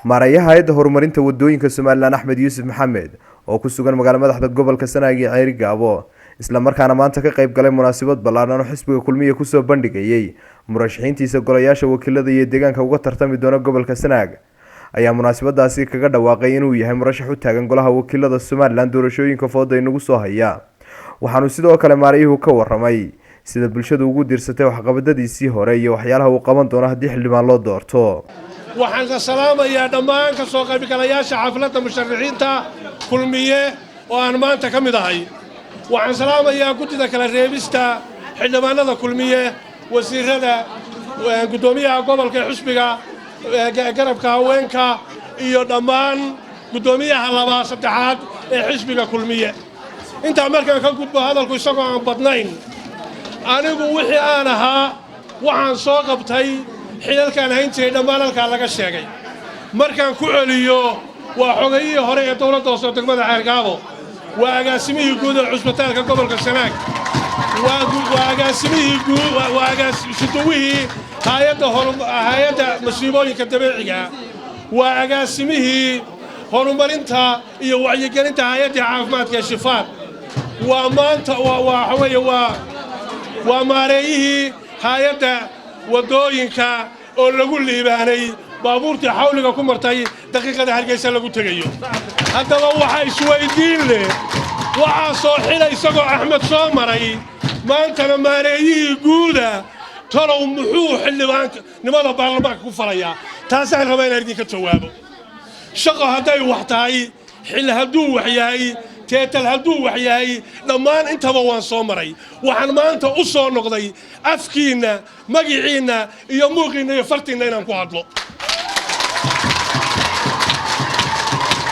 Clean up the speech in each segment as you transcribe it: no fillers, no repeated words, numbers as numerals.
Maarayaha hay'adda horumarinta wadooyinka Somaliland Axmed Yuusuf Maxamed oo ku sugan magaalada madaxda gobolka Sanaag ee Ceyri Gaabo isla markaana maanta ka qayb galay munaasabad ballaaran oo xisbiga kulmiye ku soo bandhigayay murashaxiintiisa golayaasha wakiilada iyo deegaanka uga tartami doona gobolka Sanaag ayaa munaasabadaasi kaga dhawaaqay inuu yahay murashax u taagan golaha wakiilada Somaliland doorashooyinka fooda inagu soo haya waxaanu sidoo kale maarayuhu ka waramay sida bulshadu ugu diirsatay waxqabadadiisii hore iyo waxyaalaha uu qaban doono haddii xildhibaan loo doorto waxaan ka salaamayaa dhammaan ka soo qaybgalayaasha xafladda musharaxiinta kulmiye oo aan maanta ka mid ahay waxaan salaamayaa gudida kala reebista xildhibaanada kulmiye wasiirada gudoomiyaha gobolka xisbiga garabka haweenka iyo dhammaan gudoomiyaha labaad saddexaad ee xisbiga kulmiye inta markaan ka gudbo hadalku isagoo aan badnayn anigu wixii aan ahaa waxaan soo qabtay xilalkaan hayn jiray dhammaan halkaa laga sheegay markaan ku celiyo waa xogayihii hore ee dowladda hoose degmada Ceyri Gaabo waa agaasimihii guud ee cusbitaalka gobolka Sanaag waa agaasimihii guud waa agaasimihi hay'adda masiibooyinka dabiiciga waa agaasimihii horumarinta iyo wacyigelinta hay'adda caafimaadka ee Shifaad waa maanta waa maareeyihii hay'adda wadooyinka oo lagu liibaanay baabuurtii xawliga ku martay daqiiqada Hargeysa lagu tagayo haddaba waxa isweydiin leh waxa soo xilay isagoo Axmed soo maray maantana maareeyihii guuda talow muxuu xildhibaannimada baarlamaanka ku falayaa taasaan rabaa inaan idinka jawaabo shaqo hadday wax tahay xil hadduu wax yahay teetal hadduu wax yahay dhammaan intaba waan soo maray waxaan maanta u soo noqday afkiina magaciina iyo muuqiina iyo fartiina inaan ku hadlo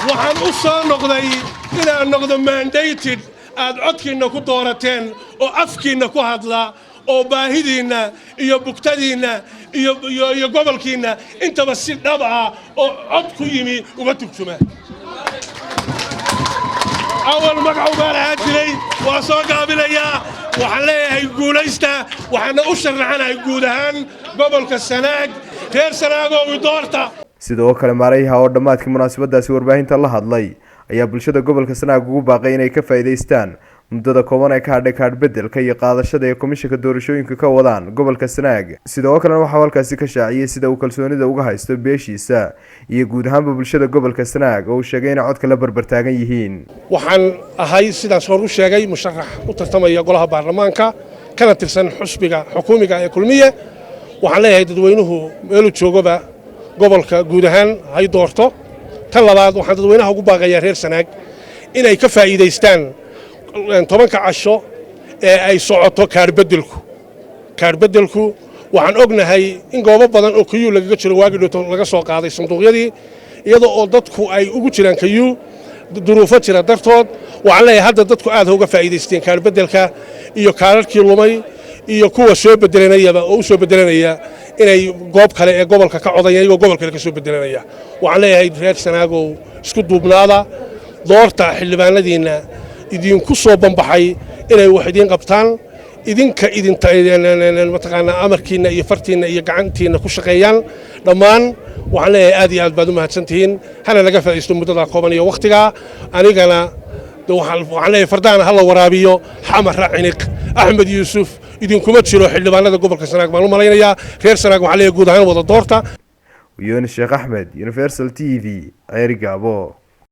waxaan u soo noqday inaan noqdo mandated aad codkiina ku doorateen oo afkiina ku hadla oo baahidiina iyo bugtadiina iyo gobolkiina intaba si dhab ah oo cod ku yimi uga turjuma أول مقعو بارها جري وأصوغا بليا وحليه يقوليستا وحنا أشرنا عنها يقولهان قبل كالسناق غير سناقو ودورتا sidoo kale maarayaha oo dhamaadkii munaasabadaasi warbaahinta la hadlay ayaa bulshada gobolka Sanaag ugu baaqay inay ka faa'iideystaan muddada kooban ee ka hadhay kaadh bedelka iyo qaadashada ee komishanka doorashooyinka ka wadaan gobolka Sanaag sidoo kale waxa halkaasi ka shaaciyay sida uu kalsoonida uga haysto beeshiisa iyo guud ahaanba bulshada gobolka Sanaag oo sheegay in codka la barbar taagan yihiin waxaan ahay sidaas hor u sheegay musharax u tartamaya golaha baarlamaanka kana tirsan xisbiga xukuumiga ee kulmiye waxaan leeyahay dadweynuhu meel joogaba gobolka guud ahaan hay doorto tan labaad waxaan dadweynaha ugu baaqayaa reer Sanaag inay ka faa'iideystaan 10 casho ee ay socoto kaadh bedelku waxaan ognahay in goobo badan oo kayuu laga jiro waagi dhooto laga soo qaaday sanduuqyadii iyadoo oo dadku ay ugu jiraan kayuu duruufo jira dartood waxaan leeyahay hadda dadku aad uga faa'iideysteen kaadh bedelka iyo kaadhkii lumay iyo kuwa soo bedelanayaba oo soo bedelanaya inay goob kale ee gobolka ka codayaan iyo gobolka kale ka soo bedelanaya waxaan leeyahay reer Sanaago isku duubnaada doorta xildhibaanadiina idinku soo banbaxay inay wax idin qabtaan idinka mataqaana amarkiina iyo fartiina iyo gacantiina ku shaqeeyaan dhammaan waxaan leeyahay aad iyo aad baad u mahadsantihiin hana laga faa'iisto muddada kooban iyo waqtiga anigana waxaan leeyahay fardaan hal waraabiyo xamar raciniq Axmed Yuusuf idinkuma jiro xildhibaanada gobolka Sanaag baan u malaynayaa reer Sanaag waxaa leeyahay guud ahaan wada doorta Yuunus Sheekh Axmed Universal TV Ceyri Gaabo